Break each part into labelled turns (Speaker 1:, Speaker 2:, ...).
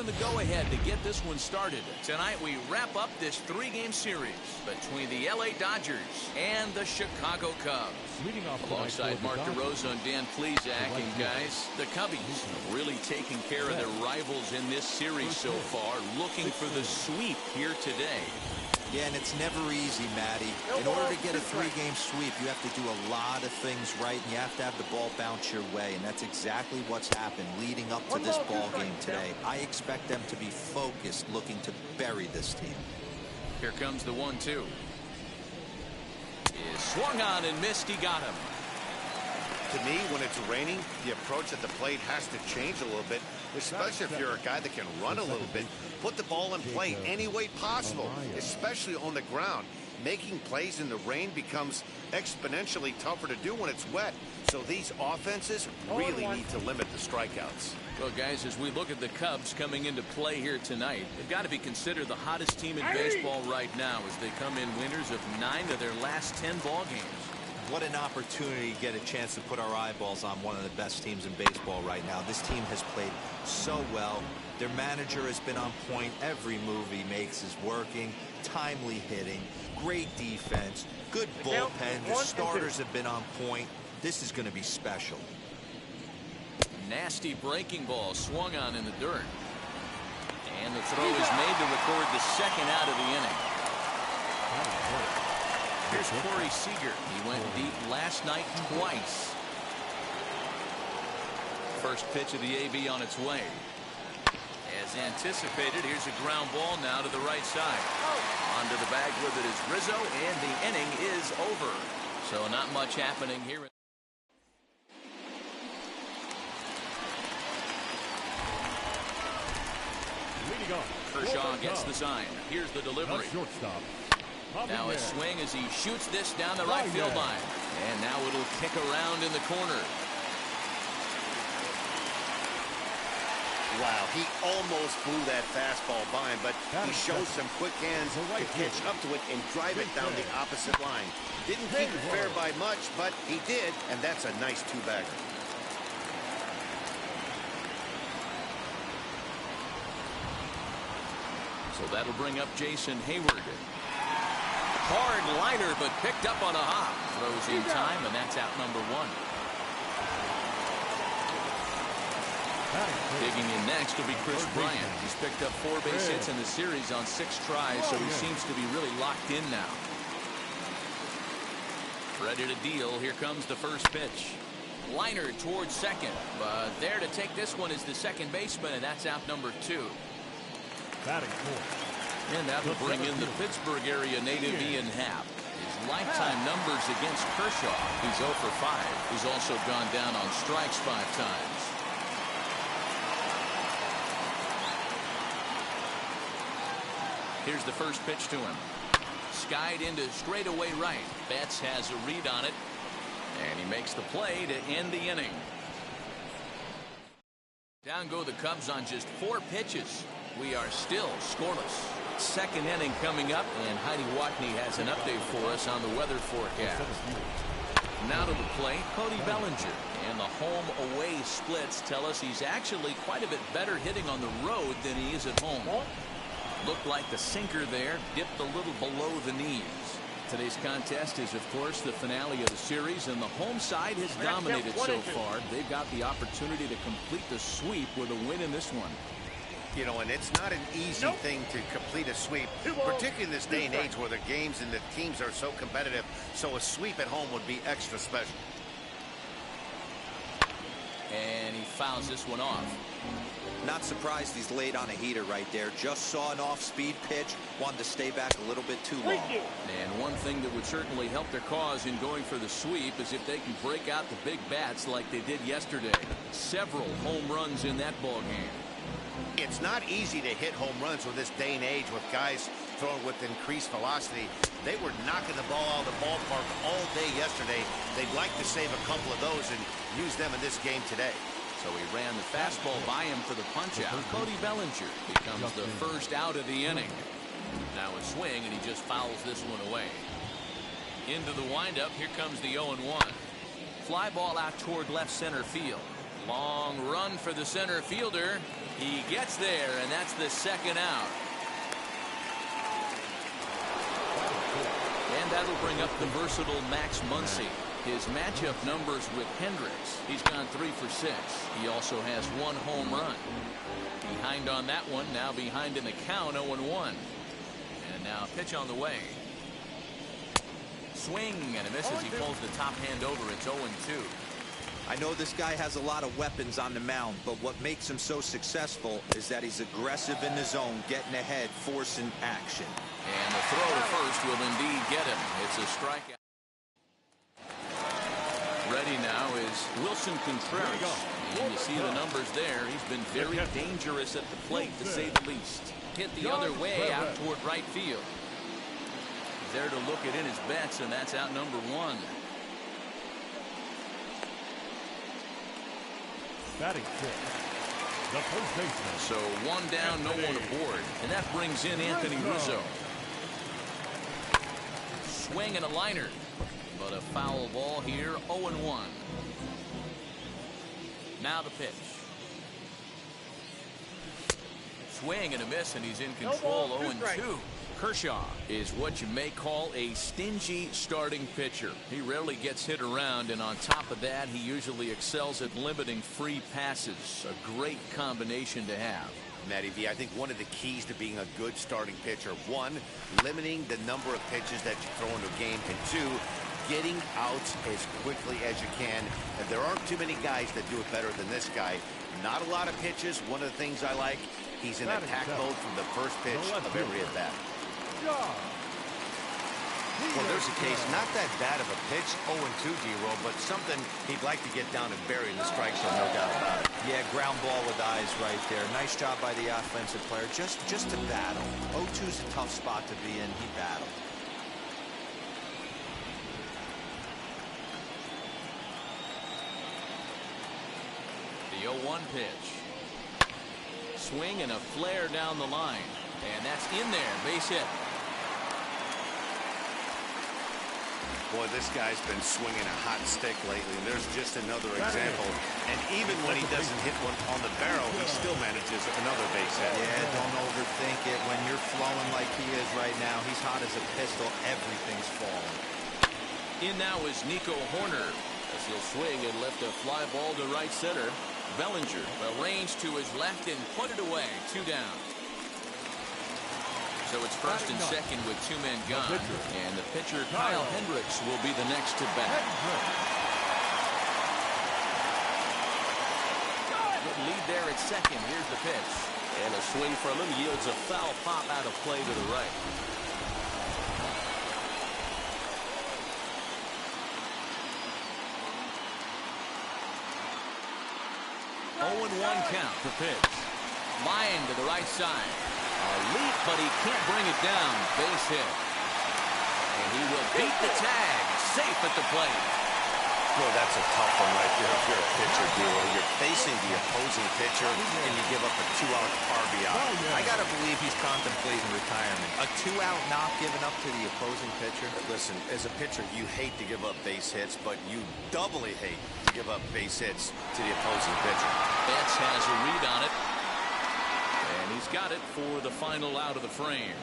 Speaker 1: given the go-ahead to get this one started. Tonight we wrap up this three-game series between the LA Dodgers and the Chicago Cubs. Alongside Mark DeRosa and Dan Plesac, and guys, the Cubbies really taking care of their rivals in this series so far, looking for the sweep here today.
Speaker 2: Yeah, and it's never easy, Matty. In order to get a three-game sweep, you have to do a lot of things right, and you have to have the ball bounce your way, and that's exactly what's happened leading up to this ball game today. I expect them to be focused, looking to bury this team.
Speaker 1: Here comes the 1-2. Is swung on and missed. He got him.
Speaker 3: To me, when it's raining, the approach at the plate has to change a little bit, especially if you're a guy that can run a little bit. Put the ball in play any way possible, especially on the ground. Making plays in the rain becomes exponentially tougher to do when it's wet. So these offenses really need to limit the strikeouts.
Speaker 1: Well, guys, as we look at the Cubs coming into play here tonight, they've got to be considered the hottest team in baseball right now as they come in winners of 9 of their last 10 ball games.
Speaker 2: What an opportunity to get a chance to put our eyeballs on one of the best teams in baseball right now. This team has played so well. Their manager has been on point. Every move he makes is working. Timely hitting, great defense, good bullpen. The starters have been on point. This is going to be special.
Speaker 1: Nasty breaking ball swung on in the dirt. And the throw is made to record the second out of the inning. Here's Corey Seager. He went deep last night twice. First pitch of the AB on its way. As anticipated, here's a ground ball now to the right side. Onto the bag with it is Rizzo, and the inning is over. So not much happening here. Kershaw gets the sign. Here's the delivery. Now a swing as he shoots this down the right field line. And now it'll kick around in the corner.
Speaker 3: Wow, he almost blew that fastball by him, but he shows some quick hands to catch up to it and drive it down the opposite line. Didn't keep it fair by much, but he did, and that's a nice two-bagger.
Speaker 1: So that'll bring up Jason Hayward. Hard liner, but picked up on a hop. Throws in time, and that's out number 1. Digging in next will be Chris Bryant. He's picked up 4 base hits in the series on 6 tries, so he seems to be really locked in now. Ready to deal. Here comes the first pitch. Liner towards second, but there to take this one is the second baseman, and that's out number 2. And that will bring in the Pittsburgh area native Ian Happ. His lifetime numbers against Kershaw. He's 0 for 5. He's also gone down on strikes 5 times. Here's the first pitch to him. Skied into straightaway right. Betts has a read on it. And he makes the play to end the inning. Down go the Cubs on just 4 pitches. We are still scoreless. Second inning coming up, and Heidi Watney has an update for us on the weather forecast. Now to the plate, Cody Bellinger. And the home-away splits tell us he's actually quite a bit better hitting on the road than he is at home. Looked like the sinker there dipped a little below the knees. Today's contest is, of course, the finale of the series, and the home side has dominated so far. They've got the opportunity to complete the sweep with a win in this one.
Speaker 3: You know, and it's not an easy thing to complete a sweep, particularly in this day and age where the games and the teams are so competitive. So a sweep at home would be extra special.
Speaker 1: And he fouls this one off.
Speaker 2: Not surprised he's laid on a heater right there. Just saw an off-speed pitch. Wanted to stay back a little bit too long.
Speaker 1: And one thing that would certainly help their cause in going for the sweep is if they can break out the big bats like they did yesterday. Several home runs in that ball game.
Speaker 3: It's not easy to hit home runs with this day and age with guys throwing with increased velocity. They were knocking the ball out of the ballpark all day yesterday. They'd like to save a couple of those and use them in this game today.
Speaker 1: So he ran the fastball by him for the punch-out. Cody Bellinger becomes the first out of the inning. Now a swing, and he just fouls this one away. Into the windup, here comes the 0-1. Fly ball out toward left center field. Long run for the center fielder. He gets there, and that's the second out. And that'll bring up the versatile Max Muncy. His matchup numbers with Hendricks. He's gone 3 for 6. He also has 1 home run. Behind on that one, now behind in the count, 0-1. And now pitch on the way. Swing and a miss as he pulls the top hand over. It's 0-2.
Speaker 2: I know this guy has a lot of weapons on the mound, but what makes him so successful is that he's aggressive in the zone, getting ahead, forcing action.
Speaker 1: And the throw to first will indeed get him. It's a strikeout. Ready now is Wilson Contreras. And you see the numbers there. He's been very dangerous at the plate, to say the least. Hit the other way out toward right field. He's there to look it in his bets, and that's out number 1.
Speaker 4: Batting fifth, the first baseman.
Speaker 1: So 1 down, no one aboard. And that brings in Anthony Rizzo. Swing and a liner. But a foul ball here, 0-1. Now the pitch. Swing and a miss, and he's in control, 0-2. Kershaw is what you may call a stingy starting pitcher. He rarely gets hit around, and on top of that, he usually excels at limiting free passes. A great combination to have.
Speaker 3: Matty V, I think one of the keys to being a good starting pitcher, 1, limiting the number of pitches that you throw into a game, and 2, getting outs as quickly as you can. And there aren't too many guys that do it better than this guy. Not a lot of pitches. One of the things I like, he's in attack mode from the first pitch of every at-bat. Well, there's a case, not that bad of a pitch, 0-2, D-Roll, but something he'd like to get down and bury in the strike zone, no doubt about it.
Speaker 2: Yeah, ground ball with eyes right there. Nice job by the offensive player. Just to battle. 0-2's a tough spot to be in. He battled.
Speaker 1: The 0-1 pitch. Swing and a flare down the line. And that's in there. Base hit.
Speaker 3: Boy, this guy's been swinging a hot stick lately. And there's just another example. And even when he doesn't hit one on the barrel, he still manages another base hit.
Speaker 2: Yeah, don't overthink it. When you're flowing like he is right now, he's hot as a pistol. Everything's falling.
Speaker 1: In now is Nico Horner as he'll swing and lift a fly ball to right center. Bellinger arranged to his left and put it away. 2 down. So it's first and second with 2 men gone. And the pitcher, Kyle Hendricks, will be the next to bat. Good lead there at second. Here's the pitch. And a swing for a little yields a foul pop out of play to the right. One count. The pitch. Line to the right side. A leap, but he can't bring it down. Base hit. And he will beat the tag. Safe at the plate.
Speaker 3: Boy, that's a tough one right there if you're a pitcher, duo. You're facing the opposing pitcher, and you give up a 2-out RBI.
Speaker 2: I got to believe he's contemplating retirement. A 2-out knock given up to the opposing pitcher.
Speaker 3: Listen, as a pitcher, you hate to give up base hits, but you doubly hate to give up base hits to the opposing pitcher.
Speaker 1: Betts has a read on it. And he's got it for the final out of the frame.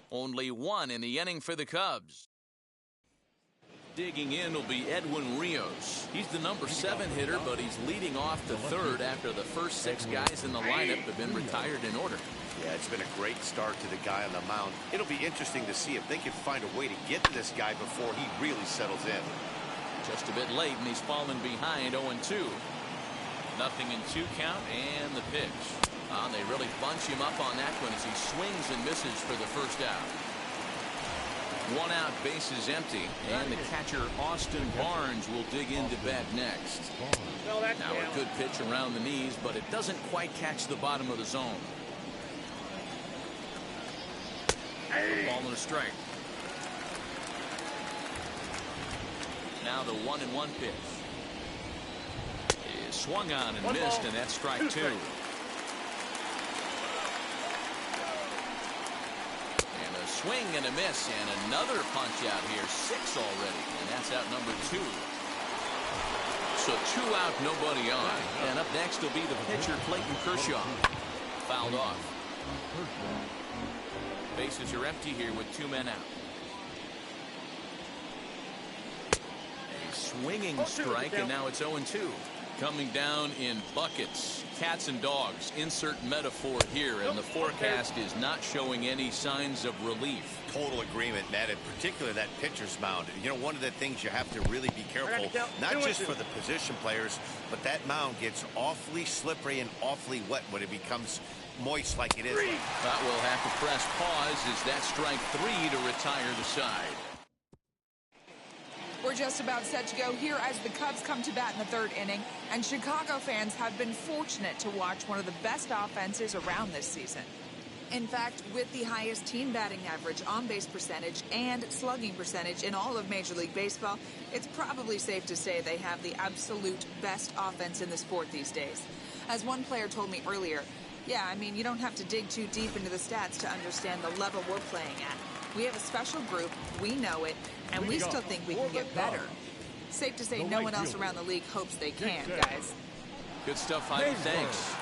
Speaker 1: Only 1 in the inning for the Cubs. Digging in will be Edwin Rios. He's the number 7 hitter, but he's leading off the third after the first 6 guys in the lineup have been retired in order.
Speaker 3: Yeah, it's been a great start to the guy on the mound. It'll be interesting to see if they can find a way to get to this guy before he really settles in.
Speaker 1: Just a bit late, and he's fallen behind 0-2. Nothing in 2 count, and the pitch. They really bunch him up on that one as he swings and misses for the first out. 1 out, bases empty, and the catcher Austin Barnes will dig in to bat next. Now a good pitch around the knees, but it doesn't quite catch the bottom of the zone. Ball and a strike. Now the 1-1 pitch is swung on and missed, and that's strike 2. Swing and a miss, and another punch out here. 6 already, and that's out number 2. So 2 out, nobody on. And up next will be the pitcher, Clayton Kershaw. Fouled off. Bases are empty here with 2 men out. A swinging strike, and now it's 0-2. Coming down in buckets. Cats and dogs. Insert metaphor here, and the forecast is not showing any signs of relief.
Speaker 3: Total agreement, Matt, in particular that pitcher's mound. You know, one of the things you have to really be careful, not just for the position players, but that mound gets awfully slippery and awfully wet when it becomes moist like it is.
Speaker 1: But we'll have to press pause as that strike 3 to retire the side.
Speaker 5: We're just about set to go here as the Cubs come to bat in the 3rd inning, and Chicago fans have been fortunate to watch one of the best offenses around this season. In fact, with the highest team batting average, on-base percentage, and slugging percentage in all of Major League Baseball, it's probably safe to say they have the absolute best offense in the sport these days. As one player told me earlier, yeah, I mean, you don't have to dig too deep into the stats to understand the level we're playing at. We have a special group, we know it, and we still think we can get better. Safe to say no one else around the league hopes they can, guys.
Speaker 1: Good stuff, Heidi. Thanks.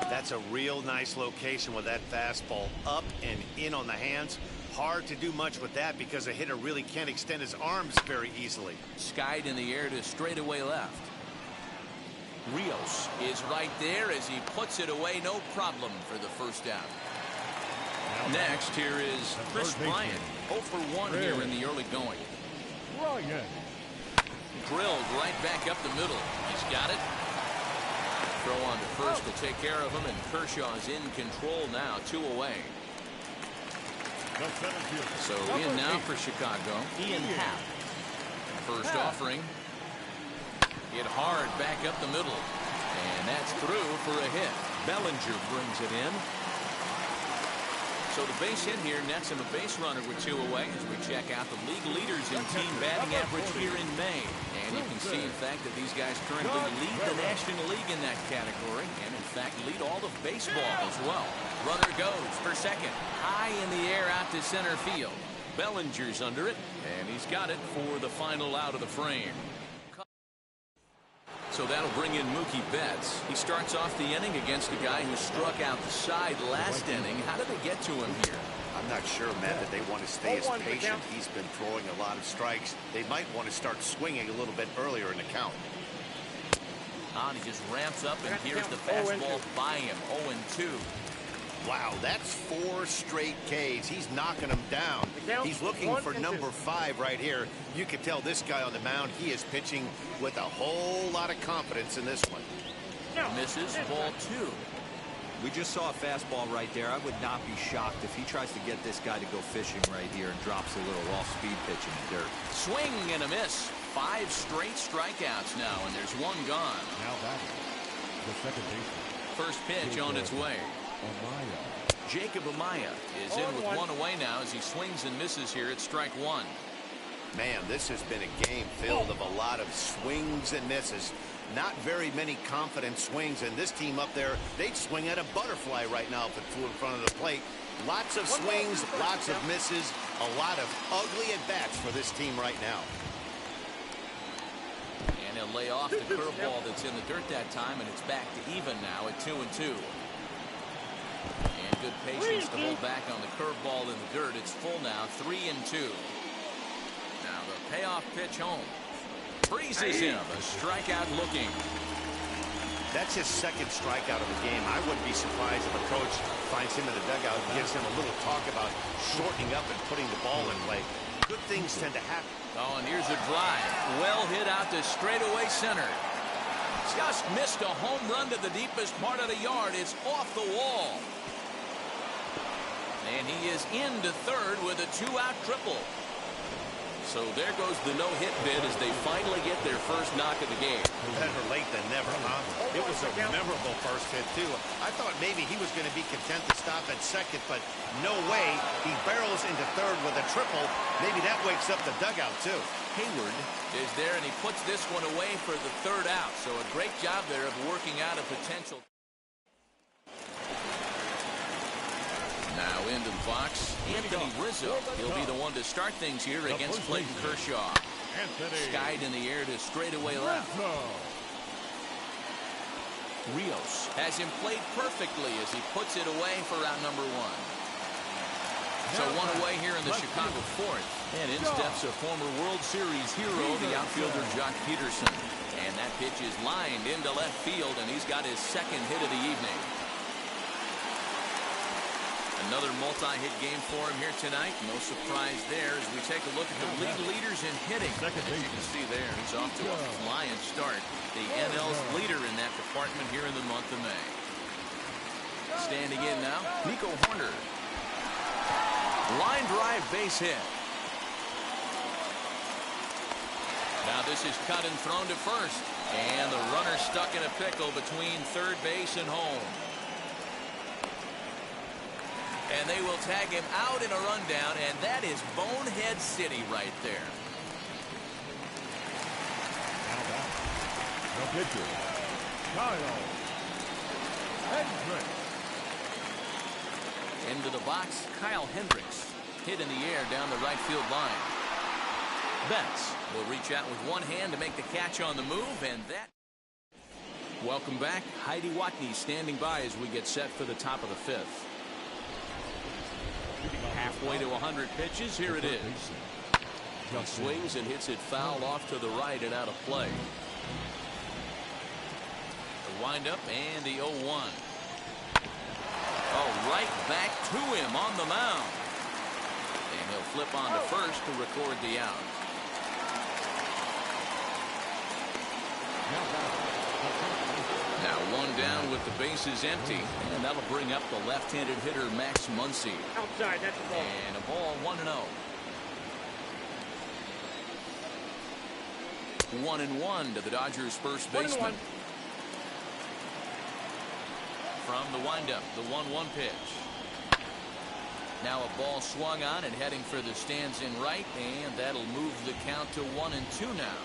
Speaker 3: That's a real nice location with that fastball up and in on the hands. Hard to do much with that because a hitter really can't extend his arms very easily.
Speaker 1: Skied in the air to straightaway left. Rios is right there as he puts it away. No problem for the first out. Next, here is Chris Bryant. 0 for 1 here in the early going. Drilled right back up the middle. He's got it. Throw on to first to take care of him, and Kershaw's in control now, 2 away. So in now for Chicago. Ian Happ. First offering. Hit hard back up the middle. And that's through for a hit. Bellinger brings it in. So the base hit here nets him a base runner with 2 away as we check out the league leaders in team batting average here in May. And you can see, in fact, that these guys currently lead the National League in that category and, in fact, lead all of baseball as well. Runner goes for second. High in the air out to center field. Bellinger's under it, and he's got it for the final out of the frame. So that'll bring in Mookie Betts. He starts off the inning against a guy who struck out the side last inning. How did they get to him here?
Speaker 3: I'm not sure, Matt, that they want to stay as patient. He's been throwing a lot of strikes. They might want to start swinging a little bit earlier in the count.
Speaker 1: He just ramps up, and here's the fastball by him. 0-2.
Speaker 3: Wow, that's 4 straight Ks. He's knocking them down. He's looking for number 5 right here. You can tell this guy on the mound, he is pitching with a whole lot of confidence in this one.
Speaker 1: Misses, ball 2.
Speaker 2: We just saw a fastball right there. I would not be shocked if he tries to get this guy to go fishing right here and drops a little off-speed pitch in the dirt.
Speaker 1: Swing and a miss. 5 straight strikeouts now, and there's 1 gone.
Speaker 4: Now batting, the second baseman.
Speaker 1: First pitch on its way. Jacob Amaya is in with 1 away now as he swings and misses here at strike 1.
Speaker 3: Man, this has been a game filled of a lot of swings and misses. Not very many confident swings, and this team up there, they'd swing at a butterfly right now if it flew in front of the plate. Lots of swings, lots of misses, a lot of ugly at-bats for this team right now.
Speaker 1: And he'll lay off the curveball that's in the dirt that time, and it's back to even now at 2-2. And good patience to hold back on the curveball in the dirt. It's full now, 3-2. Now the payoff pitch home. Freezes him, a strikeout looking.
Speaker 3: That's his 2nd strikeout of the game. I wouldn't be surprised if a coach finds him in the dugout and gives him a little talk about shortening up and putting the ball in play. Good things tend to happen.
Speaker 1: Oh, and here's a drive. Well hit out to straightaway center. Just missed a home run to the deepest part of the yard. It's off the wall. And he is into third with a 2-out triple. So there goes the no-hit bid as they finally get their first knock of the game.
Speaker 3: Better late than never, huh? It was a memorable first hit, too. I thought maybe he was going to be content to stop at second, but no way. He barrels into third with a triple. Maybe that wakes up the dugout, too.
Speaker 1: Hayward is there, and he puts this one away for the 3rd out. So a great job there of working out a potential. Now into the box, Anthony Rizzo. He'll be the one to start things here against Clayton Kershaw.
Speaker 4: Anthony
Speaker 1: Skied in the air to straightaway left.
Speaker 4: Rizzo.
Speaker 1: Rios has him played perfectly as he puts it away for out number one. So one away here in the Chicago fourth. And in steps a former World Series hero, the outfielder Jock Peterson. And that pitch is lined into left field, and he's got his second hit of the evening. Another multi-hit game for him here tonight. No surprise there as we take a look at the league leaders in hitting. As you can see there, he's off to a flying start. The NL's leader in that department here in the month of May. Standing in now, Nico Horner. Line drive base hit. Now this is cut and thrown to first. And the runner stuck in a pickle between third base and home. And they will tag him out in a rundown, and that is Bonehead City right there.
Speaker 4: The pitcher, Kyle Hendricks.
Speaker 1: Into the box, Kyle Hendricks. Hit in the air down the right field line. Betts will reach out with one hand to make the catch on the move, and that. Welcome back. Heidi Watney standing by as we get set for the top of the fifth. Halfway to 100 pitches. Here it is. He swings and hits it foul off to the right and out of play. The windup and the 0-1. Oh, right back to him on the mound. And he'll flip on to first to record the out. Now one down with the bases empty, and that'll bring up the left-handed hitter Max Muncy.
Speaker 6: Outside, that's a ball.
Speaker 1: And a ball 1-0. 1-1 to the Dodgers' first baseman. From the windup, the 1-1 pitch. Now a ball swung on and heading for the stands in right, and that'll move the count to 1-2 now.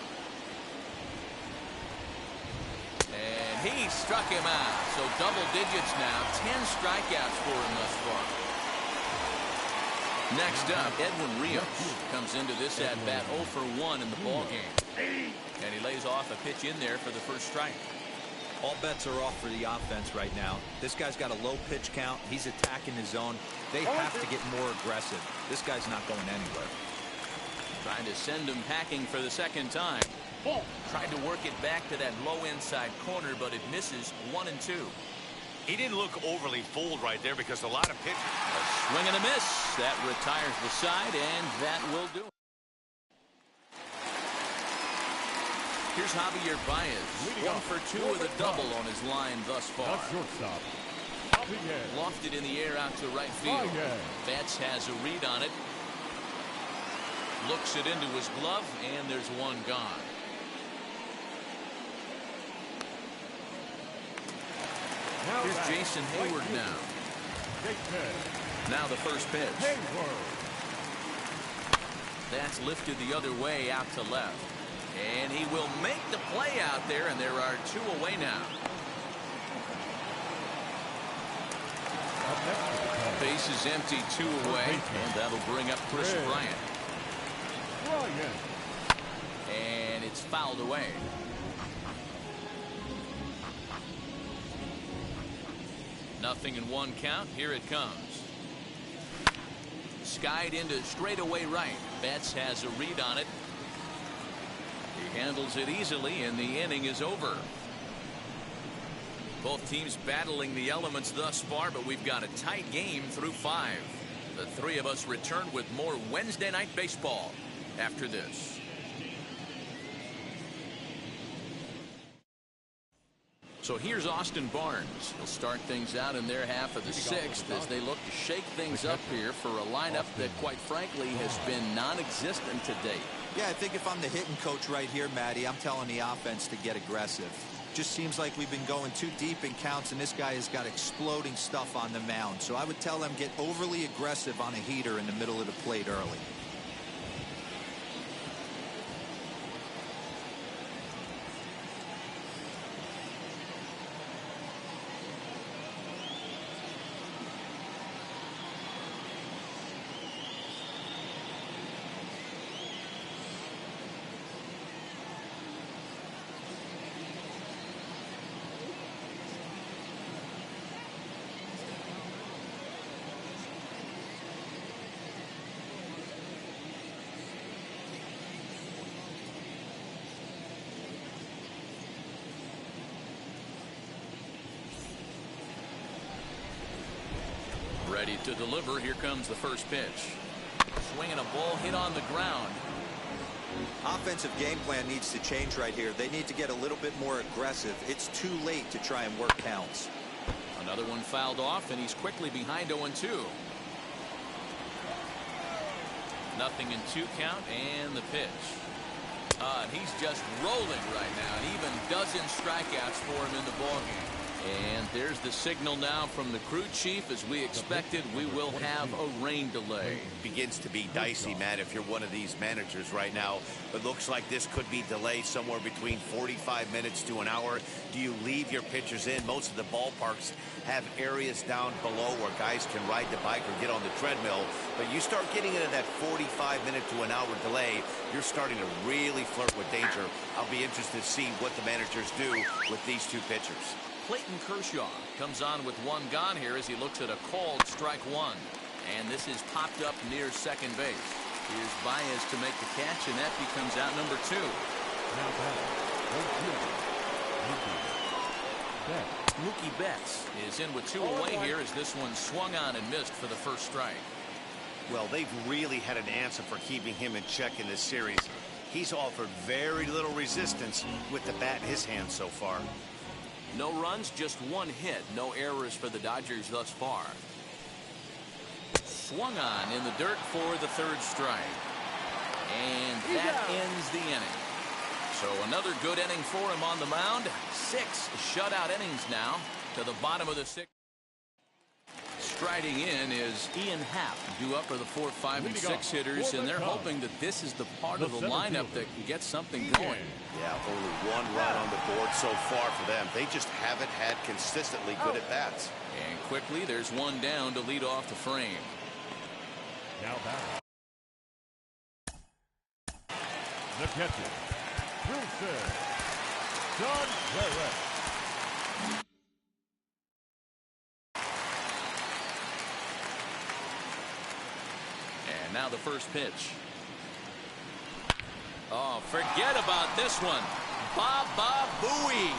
Speaker 1: And he struck him out. So double digits now. 10 strikeouts for him thus far. Next up, Edwin Rios comes into this at-bat 0 for 1 in the ballgame. And he lays off a pitch in there for the first strike.
Speaker 2: All bets are off for the offense right now. This guy's got a low pitch count. He's attacking his zone. They have to get more aggressive. This guy's not going anywhere.
Speaker 1: Trying to send him packing for the second time. Tried to work it back to that low inside corner, but it misses. 1-2.
Speaker 3: He didn't look overly fooled right there because a lot of pitchers.
Speaker 1: A swing and a miss. That retires the side, and that will do it. Here's Javier Baez. 1 for 2 with a double on his line thus far.
Speaker 4: The shortstop, Javier.
Speaker 1: Lofted in the air out to right field. Betts has a read on it. Looks it into his glove, and there's one gone. Here's Jason Hayward now. Now the first pitch. That's lifted the other way out to left. And he will make the play out there, and there are 2 away now. Base is empty, 2 away, and that'll bring up Chris Bryant. And it's fouled away. Nothing in 1 count. Here it comes. Skied into straightaway right. Betts has a read on it. He handles it easily, and the inning is over. Both teams battling the elements thus far, but we've got a tight game through 5. The 3 of us return with more Wednesday Night Baseball after this. So here's Austin Barnes. He'll start things out in their half of the 6th as they look to shake things up here for a lineup that, quite frankly, has been non-existent to date.
Speaker 2: Yeah, I think if I'm the hitting coach right here, Matty, I'm telling the offense to get aggressive. Just seems like we've been going too deep in counts, and this guy has got exploding stuff on the mound. So I would tell them get overly aggressive on a heater in the middle of the plate early.
Speaker 1: Ready to deliver. Here comes the first pitch. Swinging a ball hit on the ground.
Speaker 2: Offensive game plan needs to change right here. They need to get a little bit more aggressive. It's too late to try and work counts.
Speaker 1: Another one fouled off, and he's quickly behind 0-2. Nothing in 2 count, and the pitch. And he's just rolling right now, and even dozen strikeouts for him in the ballgame. And there's the signal now from the crew chief. As we expected, we will have a rain delay.
Speaker 3: Begins to be dicey, Matt, if you're one of these managers right now. It looks like this could be delayed somewhere between 45 minutes to an hour. Do you leave your pitchers in? Most of the ballparks have areas down below where guys can ride the bike or get on the treadmill. But you start getting into that 45-minute to an hour delay, you're starting to really flirt with danger. I'll be interested to see what the managers do with these 2 pitchers.
Speaker 1: Clayton Kershaw comes on with 1 gone here as he looks at a called strike 1. And this is popped up near second base. Here's Baez to make the catch, and that becomes out number 2.
Speaker 4: Now
Speaker 1: Mookie Betts is in with 2 away here as this one swung on and missed for the first strike.
Speaker 3: Well, they've really had an answer for keeping him in check in this series. He's offered very little resistance with the bat in his hand so far.
Speaker 1: No runs, just 1 hit. No errors for the Dodgers thus far. Swung on in the dirt for the 3rd strike. And that ends the inning. So another good inning for him on the mound. 6 shutout innings now to the bottom of the 6th. Striding in is Ian Happ, due up for the 4, 5, and 6 hitters, and they're hoping that this is the part of the lineup that can get something going.
Speaker 3: Yeah, only 1 run on the board so far for them. They just haven't had consistently good at bats.
Speaker 1: And quickly, there's 1 down to lead off the frame.
Speaker 4: Now back. The catcher, Wilson Contreras.
Speaker 1: And now the first pitch. Oh, forget about this one. Baba Booey.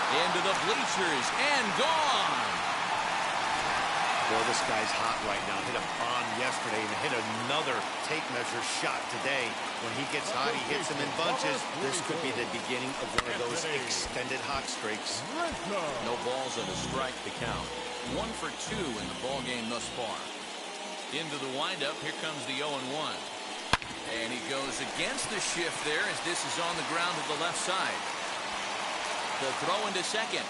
Speaker 1: Into the bleachers and gone.
Speaker 3: Boy, this guy's hot right now. Hit a bomb yesterday and hit another tape measure shot today. When he gets hot, he hits them in bunches. This could be the beginning of one of those extended hot streaks.
Speaker 1: No balls and a strike to count. 1 for 2 in the ball game thus far. Into the windup, here comes the 0-1. And he goes against the shift there as this is on the ground to the left side. The throw into second.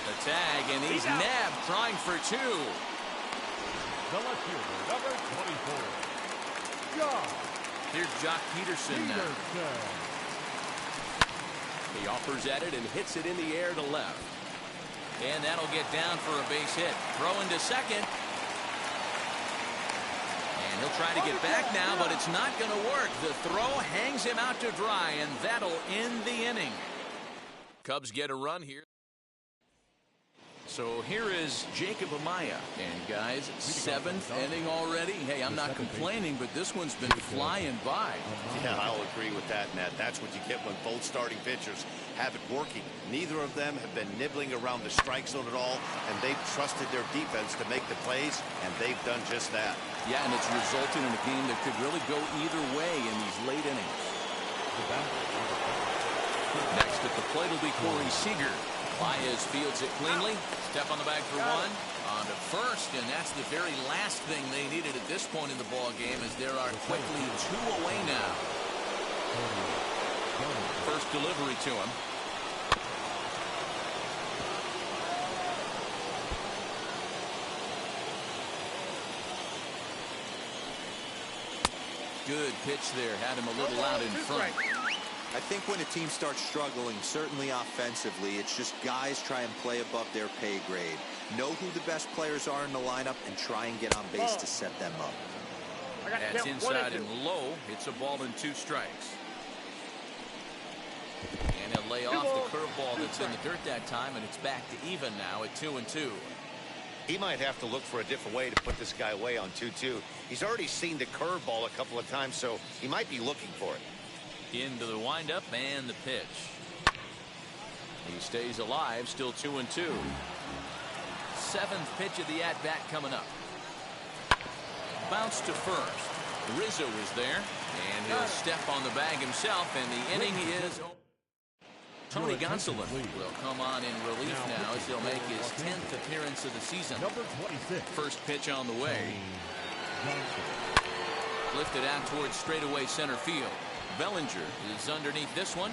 Speaker 1: The tag, and he's nabbed, trying for 2.
Speaker 4: The left fielder, number 24, Joc.
Speaker 1: Here's Joc Pederson now. He offers at it and hits it in the air to left. And that'll get down for a base hit. Throw into second. And he'll try to get back now, but it's not going to work. The throw hangs him out to dry, and that'll end the inning. Cubs get a run here. So here is Jacob Amaya. And guys, 7th inning already. Hey, I'm not complaining, but this one's been flying by.
Speaker 3: Yeah, I'll agree with that, Nat. That's what you get when both starting pitchers have it working. Neither of them have been nibbling around the strike zone at all, and they've trusted their defense to make the plays, and they've done just that. Yeah, and it's resulted in a game that could really go either way in these late innings. Next at the plate will be Corey Seager. Baez fields it cleanly. Step on the bag for 1. On to first, and that's the very last thing they needed at this point in the ball game, as there are quickly 2 away now. First delivery to him. Good pitch there. Had him a little out in front.
Speaker 2: I think when a team starts struggling, certainly offensively, it's just guys try and play above their pay grade. Know who the best players are in the lineup and try and get on base to set them up.
Speaker 1: That's inside and low. It's a ball and 2 strikes. And he'll lay off the curveball that's in the dirt that time, and it's back to even now at 2-2.
Speaker 3: He might have to look for a different way to put this guy away on 2-2. He's already seen the curveball a couple of times, so he might be looking for it.
Speaker 1: Into the windup and the pitch. He stays alive, still 2-2. 7th pitch of the at-bat coming up. Bounce to first. Rizzo is there, and he'll step on the bag himself, and the inning is over. Tony Gonsolin will come on in relief now as he'll make his 10th appearance of the season.
Speaker 4: Number 26.
Speaker 1: First pitch on the way. Lifted out towards straightaway center field. Bellinger is underneath this one.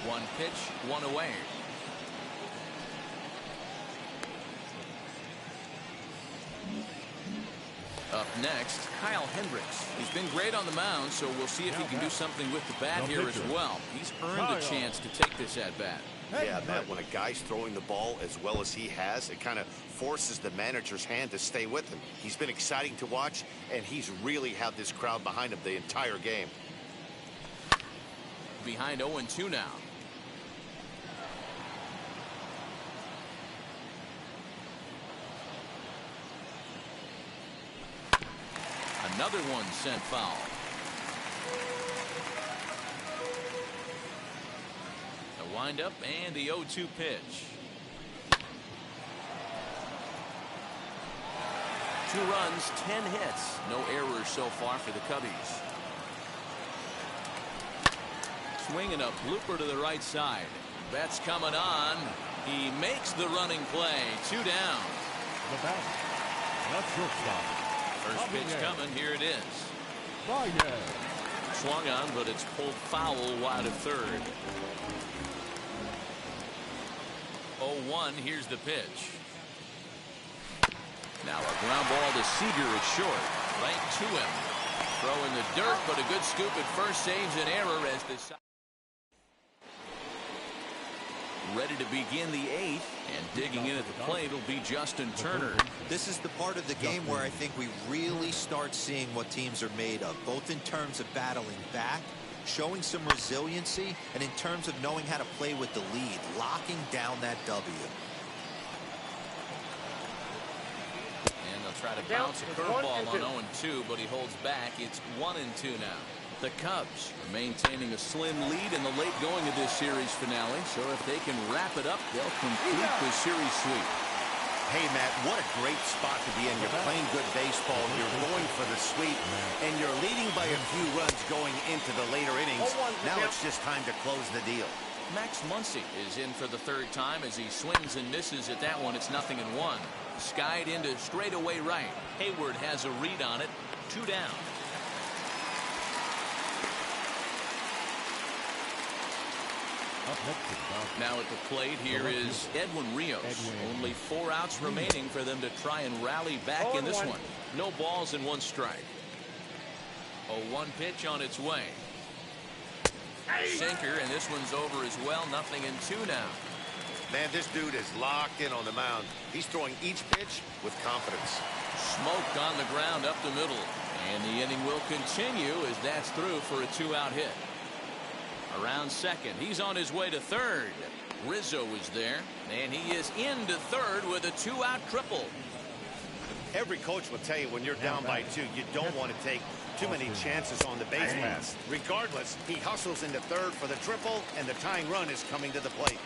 Speaker 1: One pitch, one away. Up next, Kyle Hendricks. He's been great on the mound, so we'll see if he can do something with the bat here as well. He's earned a chance to take this at bat.
Speaker 3: Yeah, Matt, when a guy's throwing the ball as well as he has, it kind of forces the manager's hand to stay with him. He's been exciting to watch, and he's really had this crowd behind him the entire game.
Speaker 1: Behind 0-2 now. Another one sent foul. The windup and the 0-2 pitch. 2 runs, 10 hits. No errors so far for the Cubbies. Swinging a blooper to the right side. Betts coming on. He makes the running play. 2 down.
Speaker 4: The batter, the shortstop.
Speaker 1: First pitch coming. Here it is.
Speaker 4: Baez.
Speaker 1: Swung on, but it's pulled foul wide of third. 0-1. Here's the pitch. Now a ground ball to Seager is short. Right to him. Throw in the dirt, but a good scoop at first saves an error as the ready to begin the 8th, and digging in at the plate will be Justin Turner.
Speaker 2: This is the part of the game where I think we really start seeing what teams are made of, both in terms of battling back, showing some resiliency, and in terms of knowing how to play with the lead, locking down that W.
Speaker 1: And they'll try to bounce a curveball on 0-2, but he holds back. It's 1-2 now. The Cubs are maintaining a slim lead in the late going of this series finale, so if they can wrap it up, they'll complete the series sweep.
Speaker 3: Hey, Matt, what a great spot to be in. You're playing good baseball, you're going for the sweep, and you're leading by a few runs going into the later innings. Now it's just time to close the deal.
Speaker 1: Max Muncy is in for the 3rd time as he swings and misses at that one. It's 0-1. Skied into straightaway right. Hayward has a read on it. 2 down. Now at the plate here is Edwin Rios. Only 4 outs remaining for them to try and rally back in this one. No balls and 1 strike. 0-1 pitch on its way. Sinker, and this one's over as well. 0-2 now.
Speaker 3: Man, this dude is locked in on the mound. He's throwing each pitch with confidence.
Speaker 1: Smoke on the ground up the middle. And the inning will continue as that's through for a 2-out hit. Around second. He's on his way to third. Rizzo is there, and he is into third with a 2-out triple.
Speaker 3: Every coach will tell you when you're down by 2, you don't want to take too many chances on the base pass. Regardless, he hustles into third for the triple, and the tying run is coming to the plate.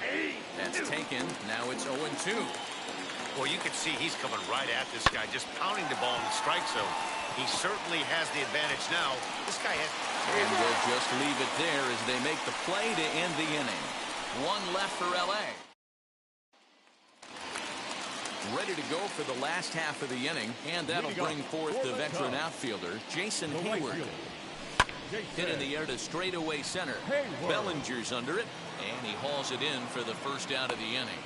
Speaker 1: That's taken. Now it's 0-2.
Speaker 3: Well, you can see he's coming right at this guy, just pounding the ball in the strike zone. He certainly has the advantage now. This guy has...
Speaker 1: And we'll just leave it there as they make the play to end the inning. 1 left for L.A. Ready to go for the last half of the inning, and that'll bring forth the veteran outfielder, Jason Hayward. Hit in the air to straightaway center. Bellinger's under it, and he hauls it in for the first out of the inning.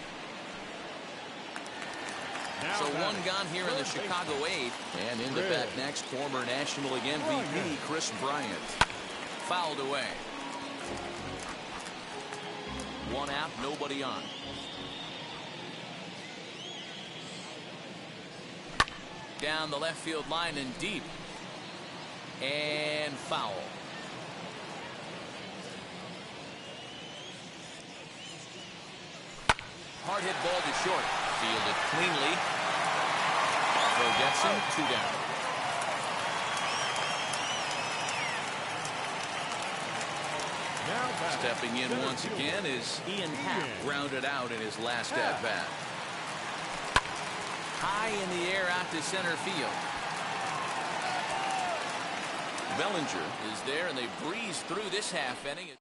Speaker 1: So 1 gone here in the Chicago 8th, and in the bat next, former National League MVP Kris Bryant. Fouled away. 1 out, nobody on. Down the left field line and deep. And foul. Hard hit ball to short. Fielded cleanly. Throw gets him. 2 down. Stepping in once again is Ian Happ, grounded out in his last at bat. high in the air out to center field. Bellinger is there, and they breeze through this half inning.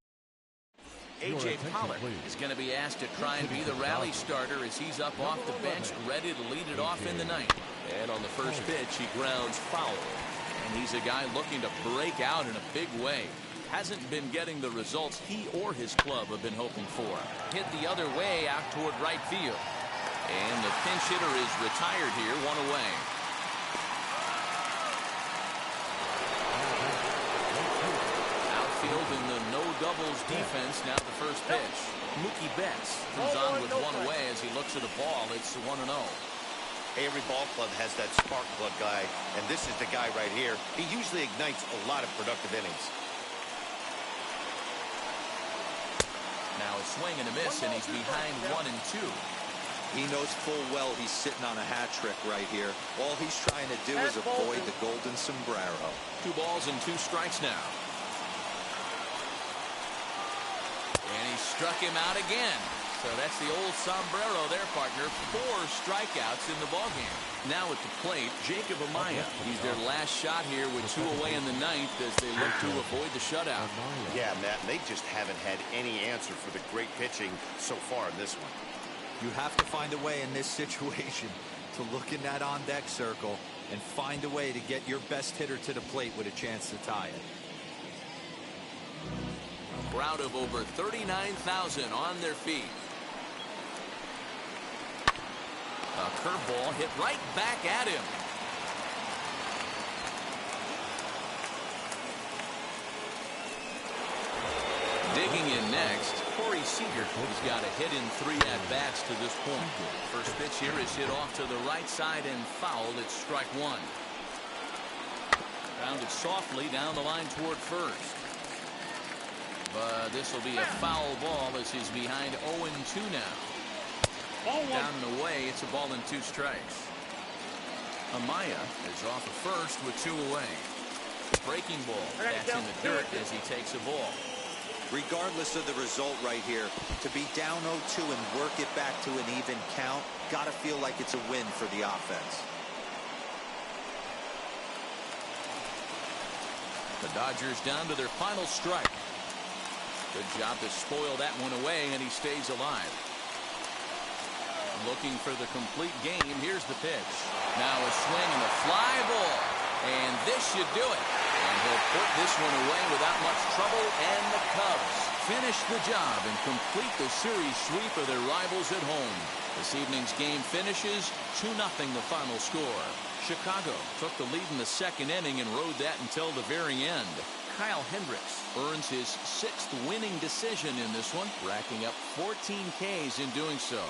Speaker 1: A.J. Pollock is going to be asked to try and be the rally starter as he's up off the bench, ready to lead it off in the ninth. And on the first pitch, he grounds foul. And he's a guy looking to break out in a big way. Hasn't been getting the results he or his club have been hoping for. Hit the other way out toward right field. And the pinch hitter is retired here, one away. Outfield in the no doubles defense. Now the first pitch. Mookie Betts comes on with one away as he looks at the ball. It's 1-0.
Speaker 3: Every ball club has that spark plug guy, and this is the guy right here. He usually ignites a lot of productive innings.
Speaker 1: Now a swing and a miss, and he's behind 1-2.
Speaker 2: He knows full well he's sitting on a hat trick right here. All he's trying to do is avoid the golden sombrero.
Speaker 1: 2 balls and 2 strikes now. And he struck him out again. So that's the old sombrero there, partner. 4 strikeouts in the ballgame. Now at the plate, Jacob Amaya. He's their last shot here with 2 away in the ninth as they look to avoid the shutout.
Speaker 3: Yeah, Matt, they just haven't had any answer for the great pitching so far in this one.
Speaker 2: You have to find a way in this situation to look in that on-deck circle and find a way to get your best hitter to the plate with a chance to tie it.
Speaker 1: A crowd of over 39,000 on their feet. A curveball hit right back at him. Digging in next, Corey Seager. He's got a hit in 3 at-bats to this point. First pitch here is hit off to the right side and fouled. It's strike 1. Grounded softly down the line toward first. But this will be a foul ball as he's behind 0-2 now. Down and away, it's a ball and 2 strikes. Amaya is off of first with 2 away. Breaking ball. That's in the dirt as he takes a ball.
Speaker 2: Regardless of the result right here, to be down 0-2 and work it back to an even count, gotta feel like it's a win for the offense.
Speaker 1: The Dodgers down to their final strike. Good job to spoil that one away, and he stays alive. Looking for the complete game. Here's the pitch. Now a swing and a fly ball. And this should do it. And he'll put this one away without much trouble. And the Cubs finish the job and complete the series sweep of their rivals at home. This evening's game finishes 2-0 the final score. Chicago took the lead in the second inning and rode that until the very end. Kyle Hendricks earns his 6th winning decision in this one, racking up 14 Ks in doing so.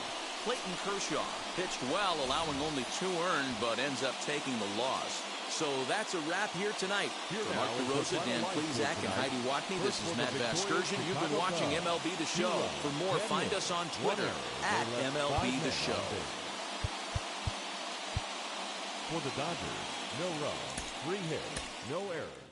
Speaker 1: Clayton Kershaw pitched well, allowing only 2 earned, but ends up taking the loss. So that's a wrap here tonight. For Mark DeRosa, Dan Plesac, and Heidi Watney, this is Matt Vasgersian. You've been watching MLB The Show. For more, find us on Twitter at MLB The Show.
Speaker 4: For the Dodgers, no runs, 3 hits, no errors.